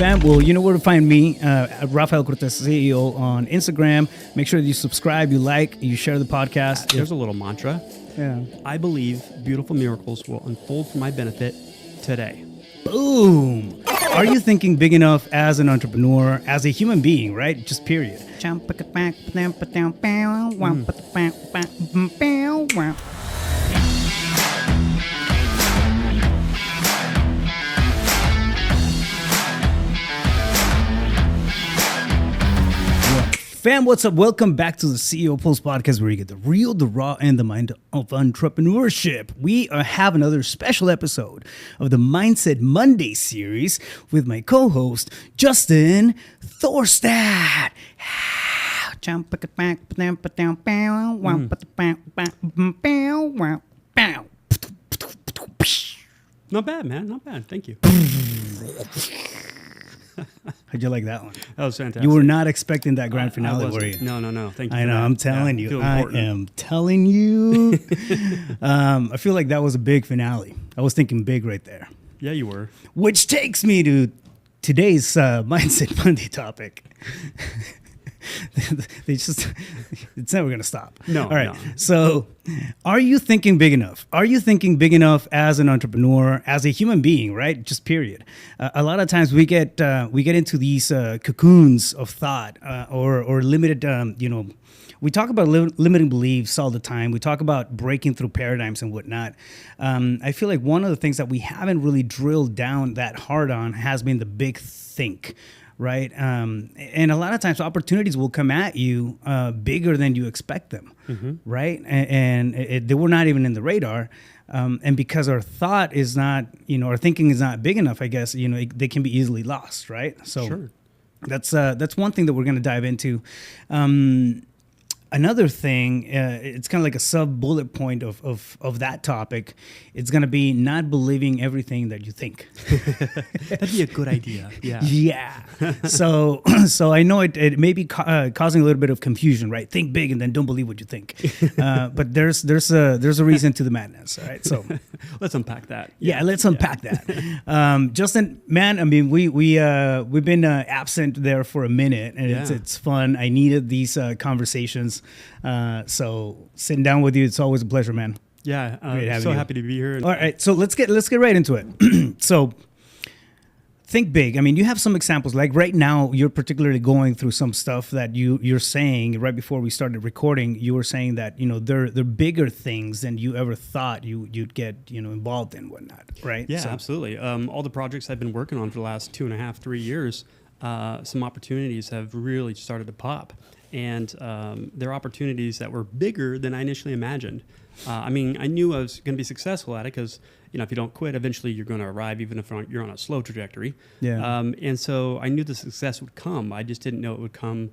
fam? Well, you know where to find me, Rafael Cortez, CEO on Instagram. Make sure that you subscribe, you like, you share the podcast. There's a little mantra. Yeah. I believe beautiful miracles will unfold for my benefit today. Boom. Are you thinking big enough as an entrepreneur, as a human being, right? Just period. Fam, what's up? Welcome back to the CEO Pulse podcast, where you get the real, the raw, and the mind of entrepreneurship. We have another special episode of the Mindset Monday series with my co-host, Justin Thorstad. Not bad, man. Not bad. Thank you. How'd you like that one? That was fantastic. You were not expecting that grand finale, were you? No. Thank you. I know. I'm telling you. I am telling you. I feel like that was a big finale. I was thinking big right there. Yeah, you were. Which takes me to today's Mindset Monday topic. It's never going to stop. No. All right. No. So, are you thinking big enough? Are you thinking big enough as an entrepreneur, as a human being, right? Just period. A lot of times we get into these cocoons of thought or limited, we talk about limiting beliefs all the time. We talk about breaking through paradigms and whatnot. I feel like one of the things that we haven't really drilled down that hard on has been the big think. Right. And a lot of times opportunities will come at you bigger than you expect them. Mm-hmm. Right. And they were not even in the radar. And because our thought is not, our thinking is not big enough, I guess, they can be easily lost. Right. So sure. That's one thing that we're going to dive into. Another thing, it's kind of like a sub-bullet point of that topic. It's going to be not believing everything that you think. That'd be a good idea. Yeah. Yeah. So I know it may be causing a little bit of confusion, right? Think big and then don't believe what you think. But there's a reason to the madness. All right. So let's unpack that. Yeah, let's unpack that. Justin, man, I mean, we've been absent there for a minute, and it's fun. I needed these conversations. So sitting down with you, it's always a pleasure, man. Yeah, so happy to be here. All right, so let's get right into it. So think big. I mean, you have some examples. Like right now, you're particularly going through some stuff that you're saying right before we started recording. You were saying that they're bigger things than you ever thought you'd get involved in, whatnot. Right? Yeah, absolutely. All the projects I've been working on for the last 2.5, 3 years, some opportunities have really started to pop. And there are opportunities that were bigger than I initially imagined. I knew I was going to be successful at it because, if you don't quit, eventually you're going to arrive, even if you're on a slow trajectory. Yeah. And so I knew the success would come. I just didn't know it would come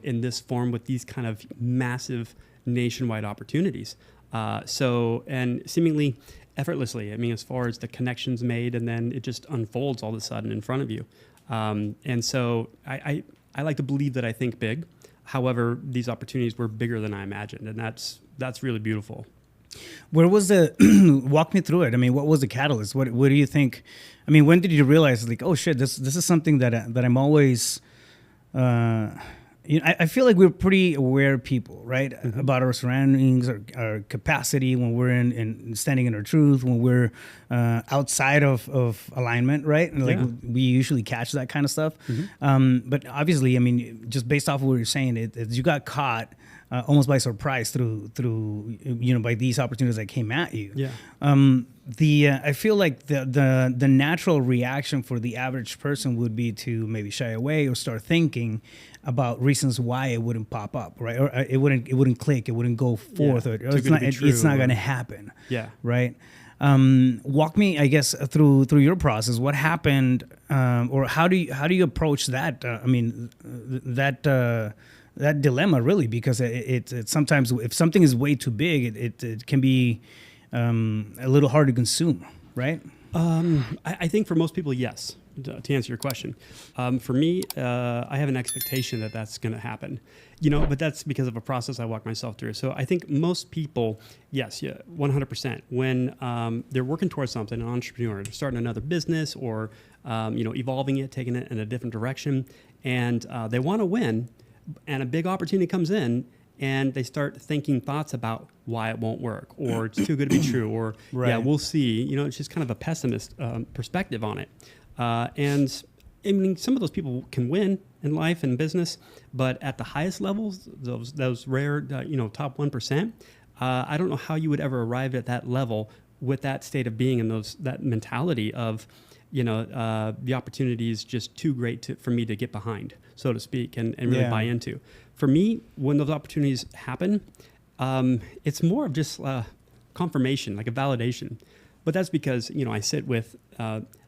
in this form with these kind of massive nationwide opportunities. And seemingly effortlessly. I mean, as far as the connections made, and then it just unfolds all of a sudden in front of you. And so I like to believe that I think big. However, these opportunities were bigger than I imagined, and that's really beautiful. Where was walk me through it? I mean, what was the catalyst? What do you think? I mean, when did you realize, like, oh shit, this is something that I'm always, I feel like we're pretty aware people, right? Mm-hmm. About our surroundings, our capacity when we're in standing in our truth, when we're outside of alignment, right? And we usually catch that kind of stuff. Mm-hmm. But obviously, I mean, just based off of what you're saying, you got caught almost by surprise through by these opportunities that came at you. Yeah. I feel like the natural reaction for the average person would be to maybe shy away or start thinking about reasons why it wouldn't pop up, right? Or it wouldn't click, it wouldn't go forth, or it's not going to happen. Yeah. Right. Walk me, I guess, through your process. What happened, or how do you approach that? That dilemma, really, because it sometimes, if something is way too big, it can be a little hard to consume, right? I think for most people, yes. to answer your question. For me, I have an expectation that that's going to happen, but that's because of a process I walk myself through. So I think most people, yes, 100%, when they're working towards something, an entrepreneur, starting another business or, evolving it, taking it in a different direction, and they want to win, and a big opportunity comes in, and they start thinking thoughts about why it won't work, or it's too good to be true, or right. Yeah, we'll see. It's just kind of a pessimist perspective on it. And I mean, some of those people can win in life and business, but at the highest levels, those rare, top 1%, I don't know how you would ever arrive at that level with that state of being and that mentality of, the opportunity is just too great for me to get behind, so to speak, and really buy into. For me, when those opportunities happen, it's more of just confirmation, like a validation. But that's because, I sit with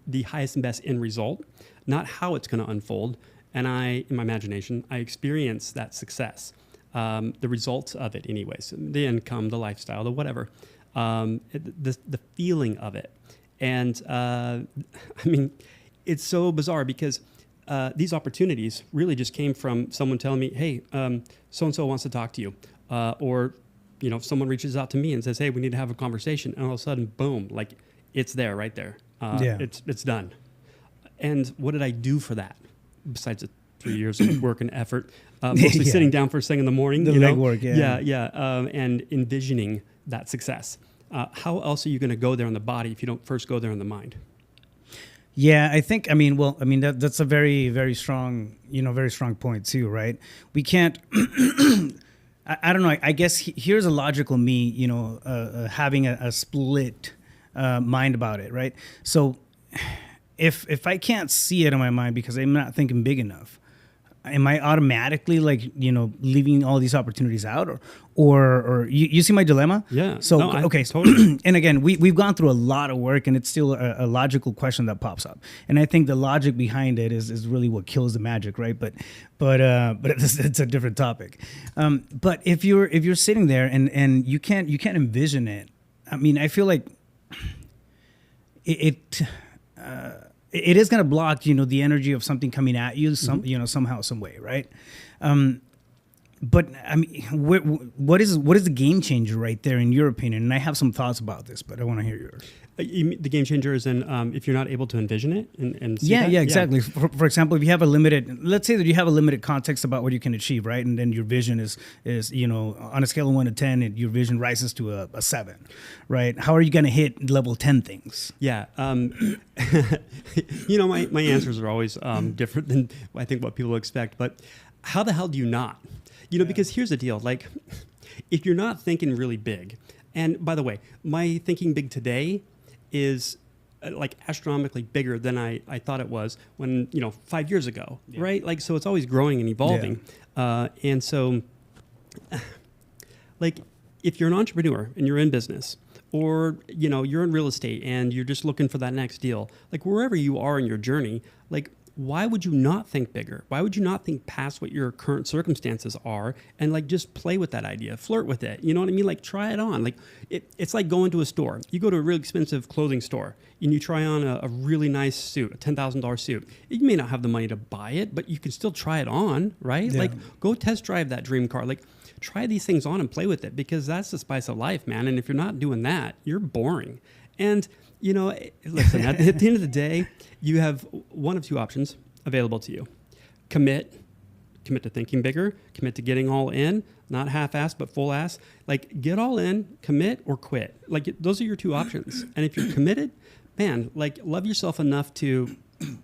the highest and best end result, not how it's going to unfold. And in my imagination, I experience that success, the results of it anyways, the income, the lifestyle, the whatever, the feeling of it. And it's so bizarre because these opportunities really just came from someone telling me, hey, so-and-so wants to talk to you. Or, if someone reaches out to me and says, hey, we need to have a conversation. And all of a sudden, boom, like it's there, right there. It's done. And what did I do for that? Besides the 3 years of work and effort, mostly sitting down first thing in the morning. The legwork, and envisioning that success. How else are you going to go there in the body if you don't first go there in the mind? Yeah, I think, that's a very, very strong, very strong point too, right? We can't, I don't know, I guess here's a logical me, having a split mind about it, right? So if I can't see it in my mind because I'm not thinking big enough, am I automatically leaving all these opportunities out, or you see my dilemma? Yeah. So okay. Totally. And again, we've gone through a lot of work, and it's still a logical question that pops up. And I think the logic behind it is really what kills the magic, right? But it's a different topic. But if you're sitting there and you can't envision it, I feel like it is going to block, the energy of something coming at you, somehow, some way, right? But what is the game changer right there, in your opinion? And I have some thoughts about this, but I want to hear yours. The game changer is in if you're not able to envision it and see yeah, that? Exactly. For example, if you have let's say that you have a limited context about what you can achieve, right? And then your vision is on a scale of 1 to 10, your vision rises to a 7, right? How are you going to hit level 10 things? Yeah. My answers are always different than I think what people expect, but how the hell do you not? Because here's the deal, like if you're not thinking really big, and by the way, my thinking big today is like astronomically bigger than I thought it was when, 5 years ago, right? Like, so it's always growing and evolving. And so like if you're an entrepreneur and you're in business, or, you're in real estate and you're just looking for that next deal, like wherever you are in your journey, like why would you not think bigger? Why would you not think past what your current circumstances are and like just play with that idea, flirt with it? You know what I mean? Like try it on. Like it's like going to a store. You go to a really expensive clothing store and you try on a really nice suit, a $10,000 suit. You may not have the money to buy it, but you can still try it on, right? Yeah. Like go test drive that dream car. Like try these things on and play with it, because that's the spice of life, man. And if you're not doing that, you're boring. And listen, at the end of the day, you have one of two options available to you. Commit to thinking bigger, commit to getting all in, not half-ass, but full-ass. Like get all in, commit, or quit. Like those are your two options. And if you're committed, man, like love yourself enough to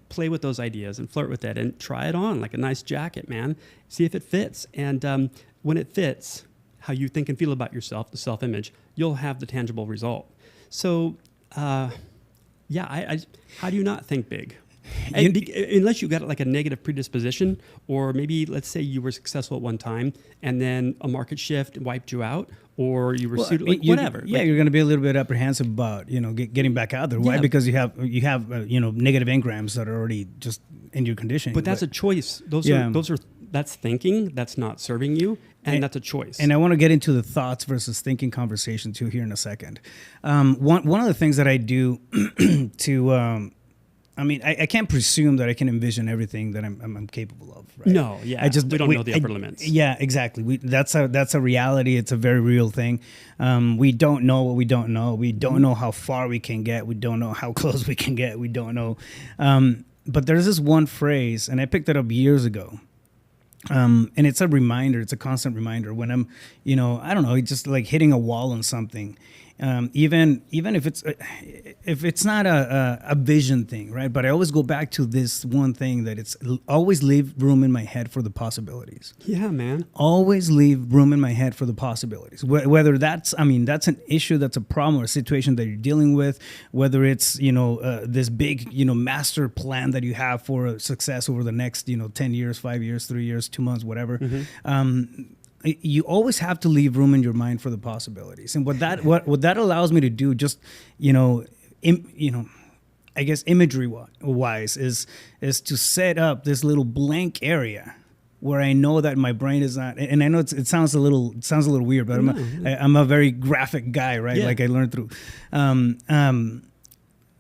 play with those ideas and flirt with it and try it on like a nice jacket, man. See if it fits. And when it fits how you think and feel about yourself, the self-image, you'll have the tangible result. So, how do you not think big? Unless you got like a negative predisposition, or maybe let's say you were successful at one time and then a market shift wiped you out, or you were whatever. Yeah, you're going to be a little bit apprehensive about getting back out there. Why? Because you have negative engrams that are already just in your conditioning. But that's a choice. That's thinking. That's not serving you, and that's a choice. And I want to get into the thoughts versus thinking conversation too here in a second. One of the things that I do to I mean, I can't presume that I can envision everything that I'm capable of. Right? No, yeah, we don't know the upper limits. Yeah, exactly. That's a reality. It's a very real thing. We don't know what we don't know. We don't know how far we can get. We don't know how close we can get. We don't know. But there's this one phrase, and I picked it up years ago. And it's a reminder. It's a constant reminder when I'm, I don't know, it's just like hitting a wall on something. Even if it's not a vision thing, right? But I always go back to this one thing that it's always leave room in my head for the possibilities. Yeah, man. Always leave room in my head for the possibilities. Whether that's an issue, that's a problem or a situation that you're dealing with, whether it's, this big, master plan that you have for success over the next, 10 years, 5 years, 3 years, 2 months, whatever. You always have to leave room in your mind for the possibilities. And what that allows me to do, just, I guess imagery wise, is to set up this little blank area where I know that my brain is not, and I know it sounds a little weird, but I'm a very graphic guy, right? Yeah. Like I learned through,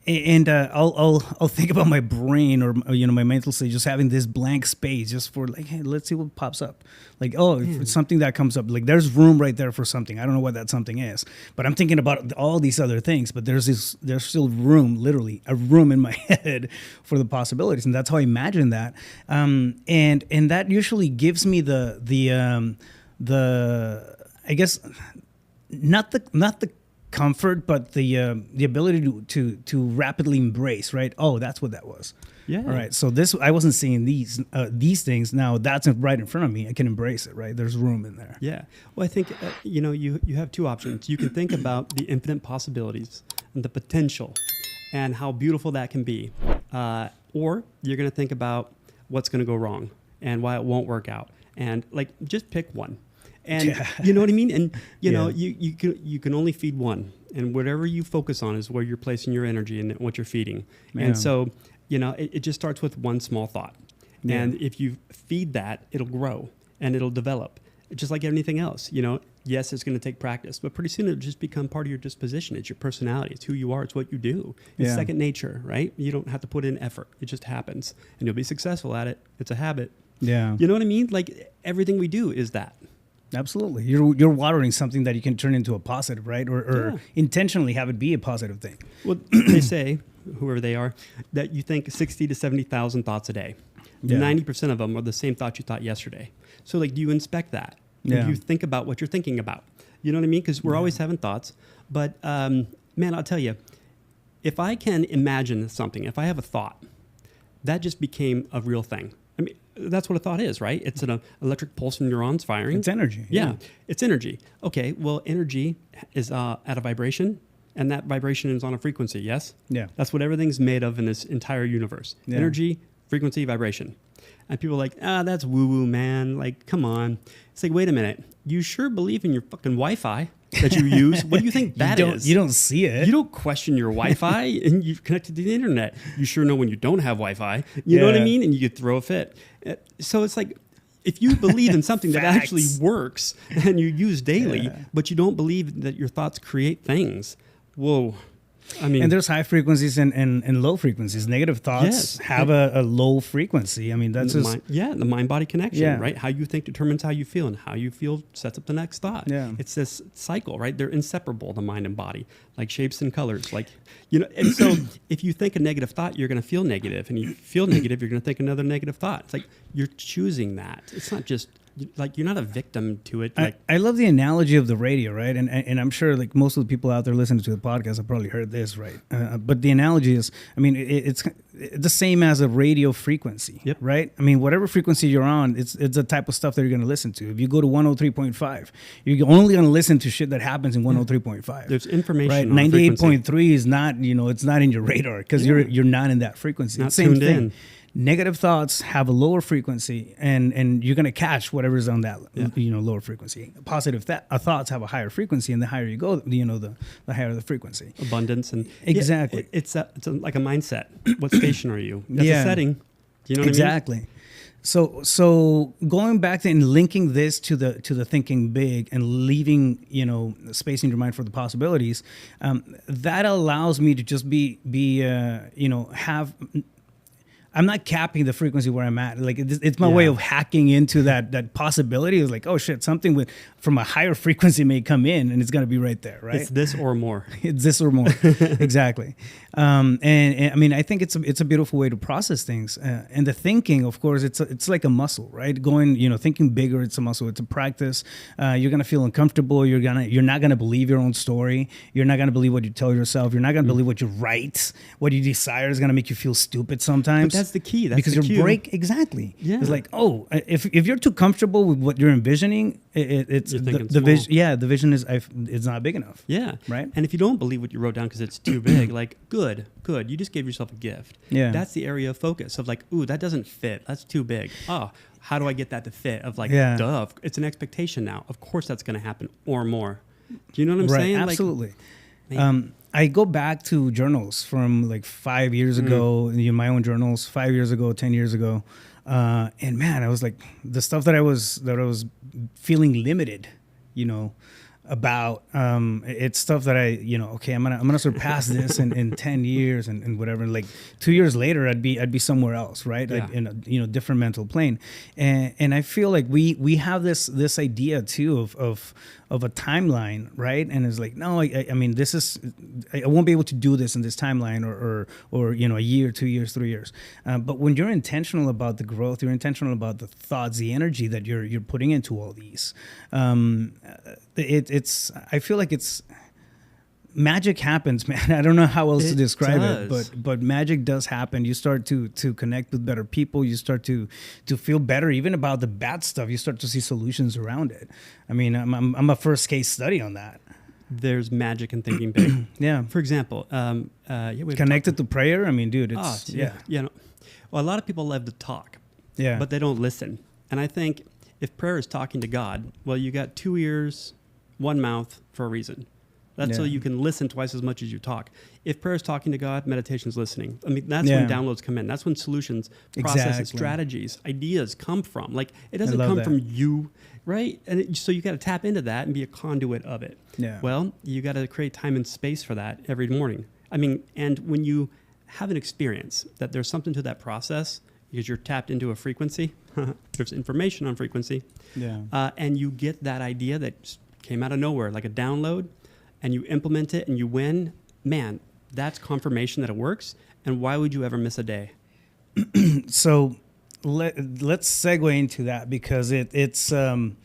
and I'll think about my brain or my mental state just having this blank space just for like, hey, let's see what pops up. Like, if it's something that comes up, like there's room right there for something. I don't know what that something is, but I'm thinking about all these other things. But there's still room, literally a room in my head for the possibilities, and that's how I imagine that. And that usually gives me the I guess not the comfort, but the ability to rapidly embrace, right? Oh, that's what that was. Yeah. All right. So I wasn't seeing these things. Now that's right in front of me. I can embrace it, right? There's room in there. Yeah. Well, I think you have two options. You can think about the infinite possibilities and the potential, and how beautiful that can be, or you're going to think about what's going to go wrong and why it won't work out, and like just pick one. And you know what I mean? And you can only feed one, and whatever you focus on is where you're placing your energy and what you're feeding. Man. And so, it just starts with one small thought. Yeah. And if you feed that, it'll grow and it'll develop. Just like anything else, yes, it's going to take practice, but pretty soon it'll just become part of your disposition. It's your personality. It's who you are. It's what you do. It's second nature, right? You don't have to put in effort. It just happens, and you'll be successful at it. It's a habit. Yeah. You know what I mean? Like everything we do is that. Absolutely. You're watering something that you can turn into a positive, right? Or intentionally have it be a positive thing. Well, they say, whoever they are, that you think 60 to 70,000 thoughts a day. 90% of them are the same thoughts you thought yesterday. So like, do you inspect that? Yeah. Do you think about what you're thinking about? You know what I mean? Because we're always having thoughts. But man, I'll tell you, if I can imagine something, if I have a thought, that just became a real thing. I mean, that's what a thought is, right? It's an electric pulse in neurons firing. It's energy. Yeah, it's energy. Okay, well, energy is at a vibration, and that vibration is on a frequency, yes? Yeah. That's what everything's made of in this entire universe. Yeah. Energy, frequency, vibration. And people are like, that's woo-woo, man. Like, come on. It's like, wait a minute. You sure believe in your fucking Wi-Fi that you use? What do you think that is? You don't see it. You don't question your Wi-Fi, and you've connected to the internet. You sure know when you don't have Wi-Fi. You know what I mean? And you could throw a fit. So it's like, if you believe in something that actually works and you use daily, but you don't believe that your thoughts create things, whoa. I mean, and there's high frequencies and low frequencies. Negative thoughts have a low frequency. I mean, that's just... the mind-body connection, right? How you think determines how you feel, and how you feel sets up the next thought. Yeah. It's this cycle, right? They're inseparable, the mind and body, like shapes and colors. Like, and so if you think a negative thought, you're going to feel negative. And you feel negative, you're going to think another negative thought. It's like you're choosing that. It's not just... like you're not a victim to it. Like, I love the analogy of the radio, right? And I'm sure like most of the people out there listening to the podcast have probably heard this, right? But the analogy is, I mean, it's the same as a radio frequency, right? I mean, whatever frequency you're on, it's the type of stuff that you're going to listen to. If you go to 103.5, you're only going to listen to shit that happens in 103.5. There's information, right? 98.3 is not, it's not in your radar because you're not in that frequency. Not same tuned thing. In. Negative thoughts have a lower frequency, and you're going to catch whatever's on that lower frequency. Positive thoughts have a higher frequency, and the higher you go, the higher the frequency. Abundance and exactly. It's like a mindset. What station are you? That's a setting. Do you know what I mean? Exactly. So going back to and linking this to the thinking big and leaving space in your mind for the possibilities, that allows me to just have. I'm not capping the frequency where I'm at. Like it's my way of hacking into that possibility. It's like, oh shit, something from a higher frequency may come in, and it's gonna be right there, right? It's this or more. It's this or more, exactly. And I mean, I think it's a beautiful way to process things. And the thinking, of course, it's like a muscle, right? Thinking bigger, it's a muscle. It's a practice. You're gonna feel uncomfortable. You're not gonna believe your own story. You're not gonna believe what you tell yourself. You're not gonna believe what you write. What you desire is gonna make you feel stupid sometimes. But that's the key. That's because the your break exactly. Yeah. It's like, oh, if you're too comfortable with what you're envisioning, it's the vision. Yeah, the vision is it's not big enough. Yeah. Right. And if you don't believe what you wrote down because it's too big, like good. You just gave yourself a gift. Yeah. That's the area of focus of like, ooh, that doesn't fit. That's too big. Oh, how do I get that to fit? Of like, duh, it's an expectation now. Of course that's going to happen or more. Do you know what I'm saying? Absolutely. Like, I go back to journals from like 5 years ago, my own journals, 5 years ago, 10 years ago. And man, I was like, the stuff that I was feeling limited, about, it's stuff that okay, I'm gonna surpass this in 10 years and whatever. And like 2 years later, I'd be somewhere else, right? Yeah. In a different mental plane. And I feel like we have this idea too of a timeline, right? And it's like, no, I mean, I won't be able to do this in this timeline or a year, 2 years, 3 years. But when you're intentional about the growth, you're intentional about the thoughts, the energy that you're putting into all these. I feel like magic happens, man. I don't know how else to describe it, but magic does happen. You start to connect with better people. You start to feel better, even about the bad stuff. You start to see solutions around it. I mean, I'm a first case study on that. There's magic in thinking big. Yeah. For example, connected to prayer. I mean, dude, it's well, a lot of people love to talk, but they don't listen. And I think if prayer is talking to God, well, you got 2 ears, 1 mouth for a reason. That's so you can listen twice as much as you talk. If prayer is talking to God, meditation is listening. I mean, that's when downloads come in. That's when solutions, processes, strategies, ideas come from. Like, it doesn't come from you, right? And so you got to tap into that and be a conduit of it. Yeah. Well, you got to create time and space for that every morning. I mean, and when you have an experience that there's something to that process because you're tapped into a frequency, there's information on frequency, and you get that idea that came out of nowhere, like a download, and you implement it and you win, man, that's confirmation that it works. And why would you ever miss a day? So let's segue into that because it's, I mean,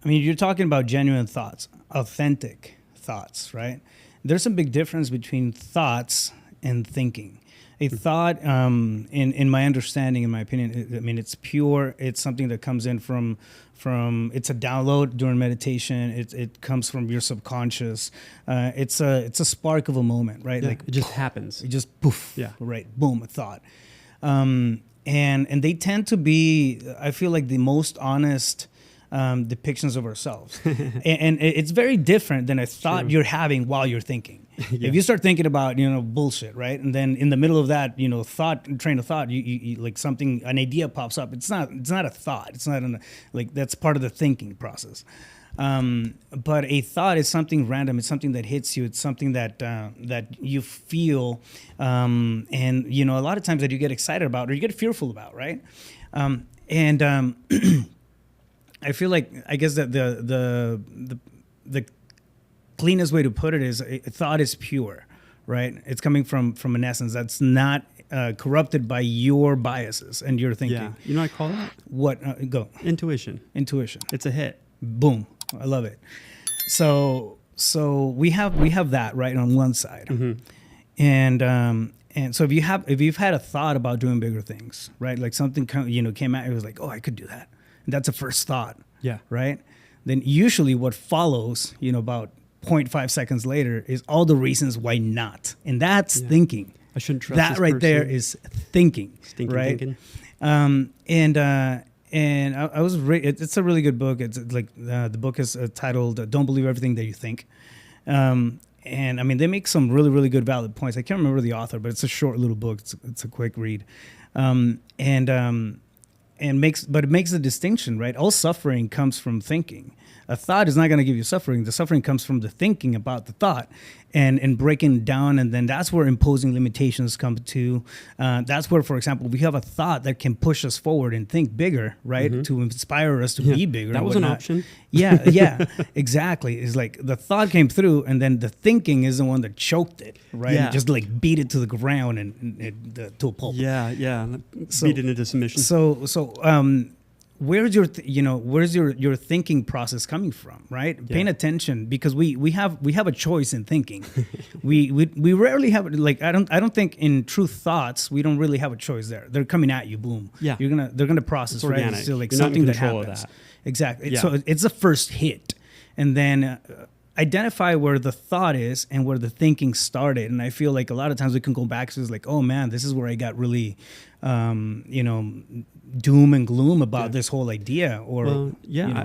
you're talking about genuine thoughts, authentic thoughts, right? There's a big difference between thoughts and thinking. A thought, in my understanding, in my opinion, I mean, it's pure. It's something that comes in from it's a download during meditation. It comes from your subconscious. It's a spark of a moment, right? Yeah, like it just happens. It just poof. Yeah. Right. Boom. A thought. And they tend to be, I feel like, the most honest depictions of ourselves. and it's very different than a thought you're having while you're thinking. If you start thinking about, bullshit, right? And then in the middle of that, train of thought, you like something, an idea pops up. It's not a thought. It's not that's part of the thinking process. But a thought is something random. It's something that hits you. It's something that you feel, and a lot of times that you get excited about or you get fearful about, right? I feel like, I guess that the cleanest way to put it is a thought is pure, right? It's coming from an essence that's not corrupted by your biases and your thinking. Yeah. You know what I call that? What? Go. Intuition. It's a hit. Boom. I love it. So we have that right on one side, and so if you've had a thought about doing bigger things, right? Like something came out, it was like, oh, I could do that. And that's a first thought. Yeah. Right. Then usually what follows, about 0.5 seconds later, is all the reasons why not, and that's thinking. I shouldn't trust that this right person. There is thinking. Stinking right? thinking. And I was it's a really good book. It's like the book is titled "Don't Believe Everything That You Think." And I mean, they make some really, really good, valid points. I can't remember the author, but it's a short little book. It's a quick read. And but it makes a distinction, right? All suffering comes from thinking. A thought is not going to give you suffering. The suffering comes from the thinking about the thought and breaking down. And then that's where imposing limitations come to. That's where, for example, we have a thought that can push us forward and think bigger, right? To inspire us to be bigger. That was an option. Yeah, exactly. It's like the thought came through and then the thinking is the one that choked it, right? Yeah. Just like beat it to the ground and to a pulp. Yeah. Beat it into submission. Where's your thinking process coming from, right? Yeah. Paying attention, because we have a choice in thinking. we rarely have, like, I don't think in true thoughts we don't really have a choice there. They're coming at you, boom. Yeah. They're gonna process, It's right? organic. It's still like You're not in something that control of happens. that. Exactly. Yeah. So it's the first hit, and then identify where the thought is and where the thinking started. And I feel like a lot of times we can go back to, it's like, oh man, this is where I got really, doom and gloom about this whole idea. Or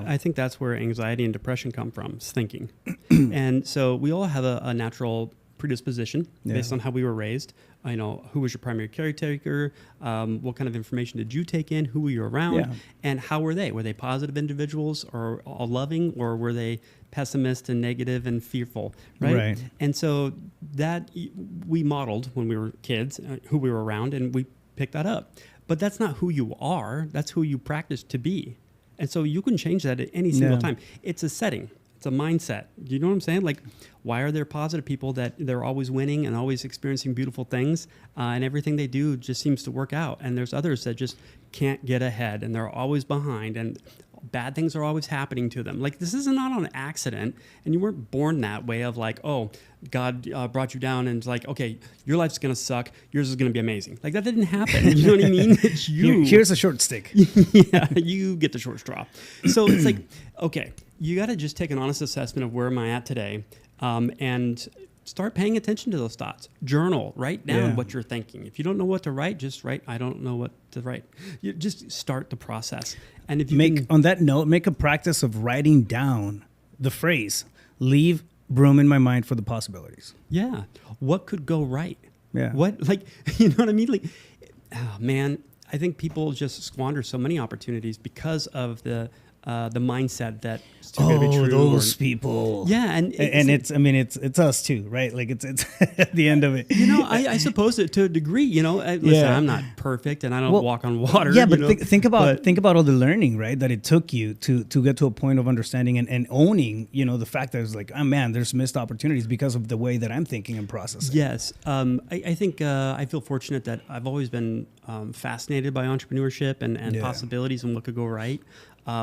I think that's where anxiety and depression come from, is thinking. And so we all have a natural predisposition based on how we were raised. Who was your primary caretaker? What kind of information did you take in? Who were you around? Yeah. And how were they? Were they positive individuals or all loving, or were they pessimist and negative and fearful? Right. And so that we modeled when we were kids, who we were around, and we picked that up. But that's not who you are. That's who you practice to be. And so you can change that at any single time. It's a setting. It's a mindset. Do you know what I'm saying? Like, why are there positive people that they're always winning and always experiencing beautiful things, and everything they do just seems to work out? And there's others that just can't get ahead and they're always behind, and bad things are always happening to them. Like, this is not on accident, and you weren't born that way of like, oh, God brought you down and it's like, okay, your life's going to suck. Yours is going to be amazing. Like, that didn't happen. You know what I mean? It's you. Here's a short stick. Yeah, you get the short straw. So it's like, okay, you got to just take an honest assessment of where am I at today, and start paying attention to those thoughts. Journal, write down what you're thinking. If you don't know what to write, just write, I don't know what to write. You just start the process. And if you on that note, make a practice of writing down the phrase, leave room in my mind for the possibilities. Yeah. What could go right? Yeah. What, like, you know what I mean? Like, oh man, I think people just squander so many opportunities because of the mindset that it's too good to be true. Those people. Yeah, and it's us too, right? Like it's at the end of it. I suppose it to a degree. Listen, I'm not perfect, and I don't walk on water. Yeah, but think about all the learning, right? That it took you to get to a point of understanding and owning, the fact that it's like, oh man, there's missed opportunities because of the way that I'm thinking and processing. Yes, I think I feel fortunate that I've always been fascinated by entrepreneurship and possibilities and what could go right.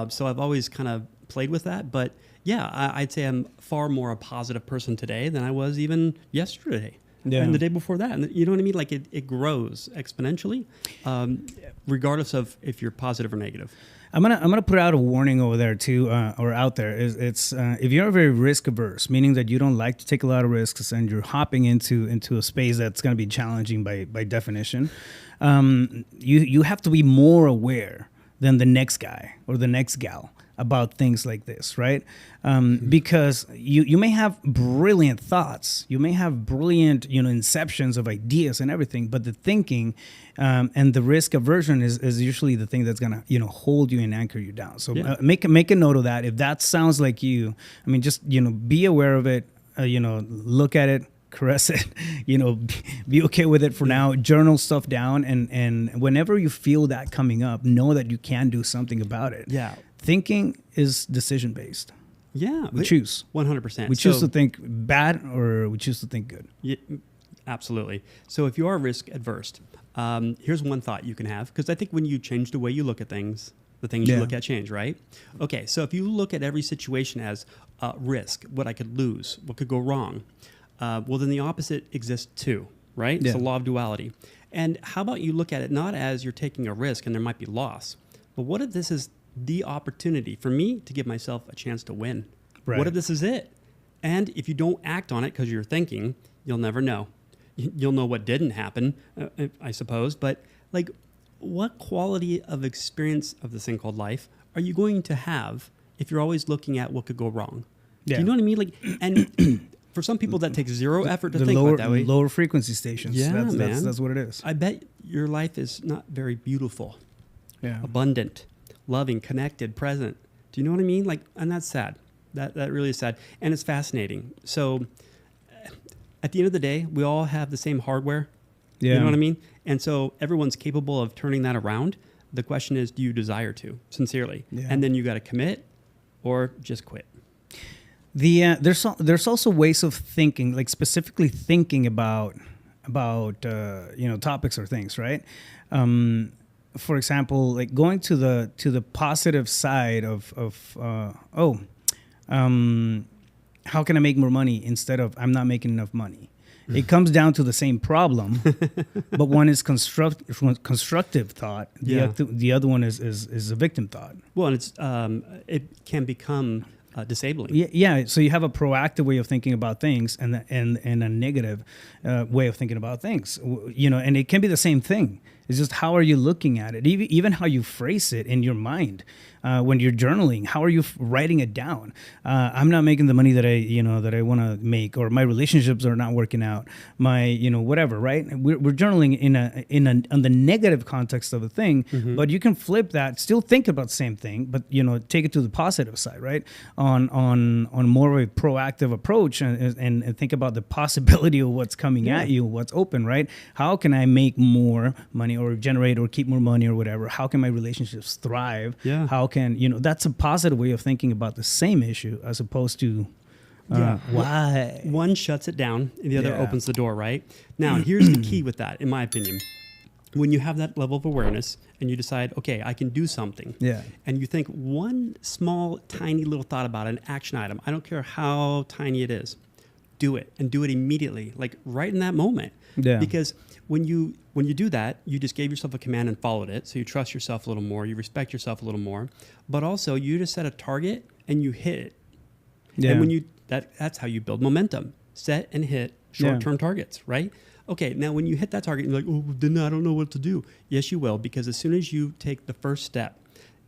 So I've always kind of played with that. But yeah, I'd say I'm far more a positive person today than I was even yesterday and the day before that. And you know what I mean? Like it grows exponentially, regardless of if you're positive or negative. I'm gonna put out a warning over there too, or out there. It's if you're very risk averse, meaning that you don't like to take a lot of risks and you're hopping into a space that's gonna be challenging by definition, you have to be more aware than the next guy or the next gal about things like this, right? Because you may have brilliant thoughts, you may have brilliant, inceptions of ideas and everything, but the thinking and the risk aversion is usually the thing that's gonna, hold you and anchor you down. So make a note of that. If that sounds like you, just, be aware of it, look at it, caress it, be okay with it for now, journal stuff down. And whenever you feel that coming up, know that you can do something about it. Yeah. Thinking is decision based. Yeah. We choose. 100%. We choose to think bad or we choose to think good. Yeah, absolutely. So if you are risk adverse, here's one thought you can have, because I think when you change the way you look at things, the things you look at change, right? Okay. So if you look at every situation as risk, what I could lose, what could go wrong, well, then the opposite exists too, right? It's the law of duality. And how about you look at it not as you're taking a risk and there might be loss, but what if this is the opportunity for me to give myself a chance to win? Right. What if this is it? And if you don't act on it because you're thinking, you'll never know. You'll know what didn't happen, I suppose. But like, what quality of experience of this thing called life are you going to have if you're always looking at what could go wrong? Yeah. Do you know what I mean? Like, and for some people, that takes zero effort to think about that way. Lower frequency stations. Yeah, that's what it is. I bet your life is not very beautiful. Yeah. abundant, loving, connected, present. Do you know what I mean? Like, and that's sad. That really is sad. And it's fascinating. So at the end of the day, we all have the same hardware. Yeah. You know what I mean? And so everyone's capable of turning that around. The question is, do you desire to, sincerely? Yeah. And then you got to commit or just quit. There's also ways of thinking, like specifically thinking about topics or things, right? For example, like going to the positive side of how can I make more money instead of I'm not making enough money. It comes down to the same problem, but one is constructive thought. The other one is a victim thought. Well, and it can become disabling. Yeah. So you have a proactive way of thinking about things and a negative way of thinking about things. And it can be the same thing. It's just how are you looking at it? Even how you phrase it in your mind when you're journaling. How are you writing it down? I'm not making the money that I want to make, or my relationships are not working out. My whatever, right? We're journaling on the negative context of a thing, but you can flip that. Still think about the same thing, but take it to the positive side, right? On more of a proactive approach and think about the possibility of what's coming at you, what's open, right? How can I make more money or generate or keep more money or whatever? How can my relationships thrive? Yeah. How can, that's a positive way of thinking about the same issue as opposed to why. One shuts it down and the other opens the door, right? Now, here's the key with that, in my opinion. When you have that level of awareness and you decide, okay, I can do something. Yeah. And you think one small, tiny little thought about an action item, I don't care how tiny it is, do it and do it immediately, like right in that moment. Yeah. Because when you do that, you just gave yourself a command and followed it. So you trust yourself a little more, you respect yourself a little more, but also you just set a target and you hit it. Yeah. And when that's how you build momentum. Set and hit short-term targets, right? Okay, now when you hit that target, you're like, oh, then I don't know what to do. Yes, you will, because as soon as you take the first step,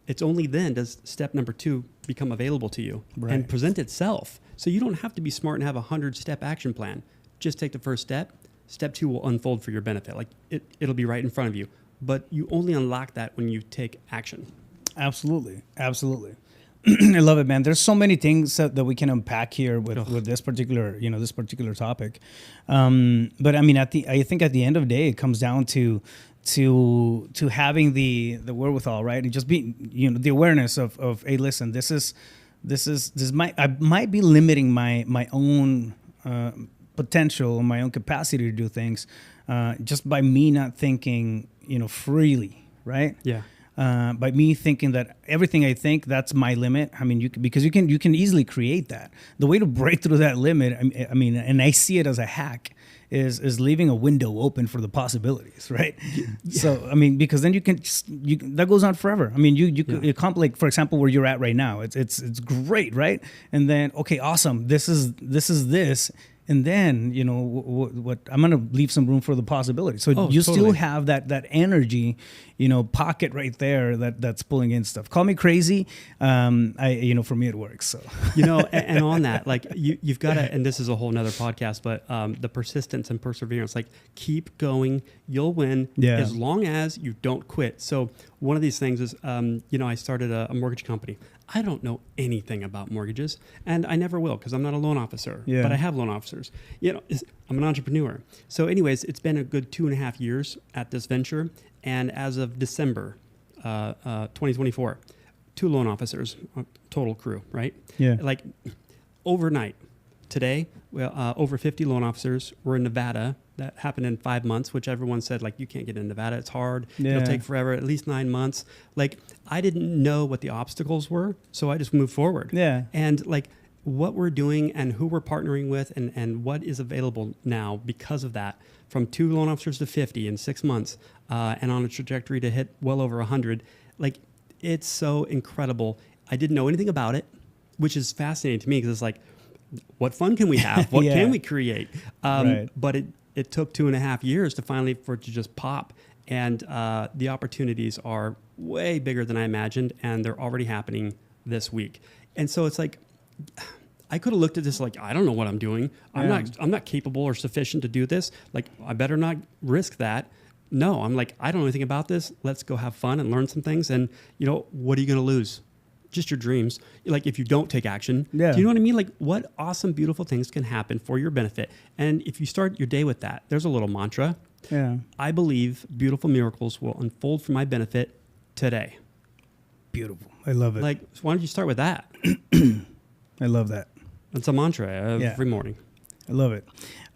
it's only then does step number 2 become available to you and present itself. So you don't have to be smart and have a 100-step action plan. Just take the first step. Step 2 will unfold for your benefit. Like it'll be right in front of you. But you only unlock that when you take action. Absolutely. I love it, man. There's so many things that we can unpack here with this particular topic. But I mean, I think at the end of the day, it comes down to having the wherewithal, right? And just being, the awareness of, hey, listen, I might be limiting my own potential, my own capacity to do things, just by me not thinking, freely, right? Yeah. By me thinking that everything I think, that's my limit. I mean, because you can easily create that. The way to break through that limit, I mean, and I see it as a hack, is leaving a window open for the possibilities, right? Yeah. So, I mean, because then that goes on forever. I mean, you like, for example, where you're at right now, it's great, right? And then, okay, awesome. This is this. And then, what I'm going to leave some room for the possibility. So you still have that energy, pocket right there that's pulling in stuff. Call me crazy. For me it works. So, and on that, like you've got to, and this is a whole nother podcast, but the persistence and perseverance, like keep going, you'll win as long as you don't quit. So one of these things is, I started a mortgage company. I don't know anything about mortgages, and I never will because I'm not a loan officer, but I have loan officers. I'm an entrepreneur. So anyways, it's been a good 2.5 years at this venture, and as of December 2024, 2 loan officers, total crew, right? Yeah. Like overnight, today, over 50 loan officers. We're in Nevada. That happened in 5 months, which everyone said, like, you can't get in Nevada. It's hard. Yeah. It'll take forever, at least 9 months. Like, I didn't know what the obstacles were, so I just moved forward. Yeah. And, like, what we're doing and who we're partnering with and what is available now because of that, from 2 loan officers to 50 in 6 months and on a trajectory to hit well over 100, like, it's so incredible. I didn't know anything about it, which is fascinating to me because it's like, what fun can we have? What can we create? But it took 2.5 years for it to just pop. And the opportunities are way bigger than I imagined, and they're already happening this week. And so it's like, I could have looked at this like, I don't know what I'm doing. I'm not capable or sufficient to do this. Like, I better not risk that. no, I'm like, I don't know anything about this. Let's go have fun and learn some things. And, what are you going to lose? Just your dreams. Like if you don't take action, do you know what I mean? Like what awesome, beautiful things can happen for your benefit. And if you start your day with that, there's a little mantra. Yeah. I believe beautiful miracles will unfold for my benefit today. Beautiful. I love it. Like, why don't you start with that? I love that. That's a mantra every morning. I love it.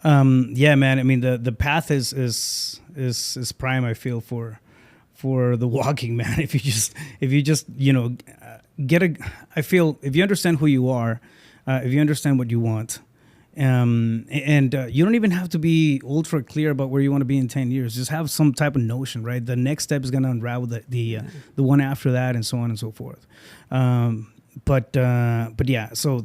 Yeah, man. I mean, the path is prime. I feel for the walking, man. If you just I feel if you understand who you are, if you understand what you want, and you don't even have to be ultra clear about where you want to be in 10 years. Just have some type of notion, right? The next step is going to unravel the one after that, and so on and so forth. But yeah, so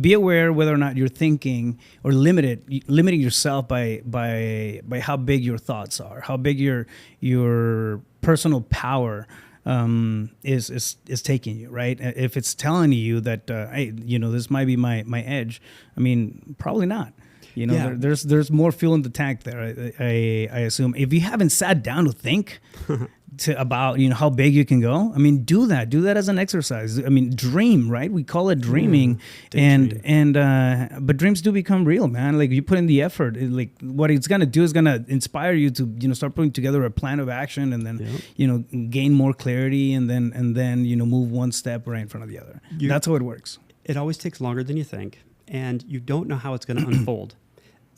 be aware whether or not you're thinking or limiting yourself by how big your thoughts are, how big your personal power is taking you, right? If it's telling you that hey, this might be my edge, I mean, probably not. There's more fuel in the tank there. I assume if you haven't sat down to think about how big you can go, I mean, do that as an exercise. I mean, dream, right? We call it dreaming, but dreams do become real, man. Like you put in the effort, like what it's gonna do is gonna inspire you to start putting together a plan of action, and then gain more clarity, and then move one step right in front of the other. That's how it works. It always takes longer than you think, and you don't know how it's going to unfold.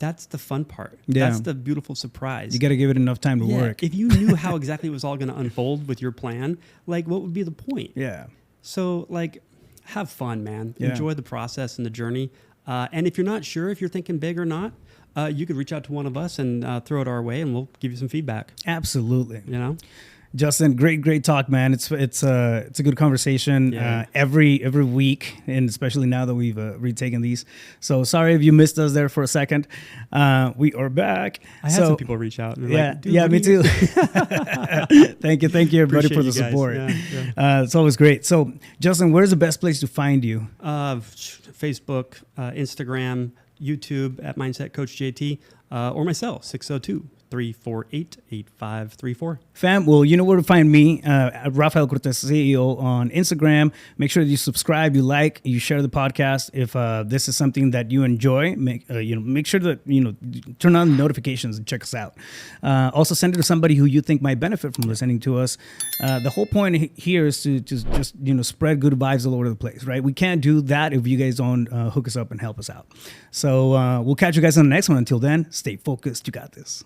That's the fun part. Yeah. That's the beautiful surprise. You got to give it enough time to work. If you knew how exactly it was all going to unfold with your plan, like what would be the point? Yeah. So like have fun, man. Yeah. Enjoy the process and the journey. And if you're not sure if you're thinking big or not, you could reach out to one of us and throw it our way, and we'll give you some feedback. Absolutely. Justin, great talk, man. It's a good conversation every week, and especially now that we've retaken these. So sorry if you missed us there for a second. We are back. I had some people reach out. And Me too. Thank you, everybody, for the support. It's always great. So Justin, where's the best place to find you? Facebook, Instagram, YouTube at Mindset Coach JT, or myself, 602-348-8534. Fam, well, you know where to find me, Rafael Cortez, CEO on Instagram. Make sure that you subscribe, you like, you share the podcast. If this is something that you enjoy, make sure that turn on the notifications and check us out. Also, send it to somebody who you think might benefit from listening to us. The whole point here is to just spread good vibes all over the place, right? We can't do that if you guys don't hook us up and help us out. So we'll catch you guys on the next one. Until then, stay focused. You got this.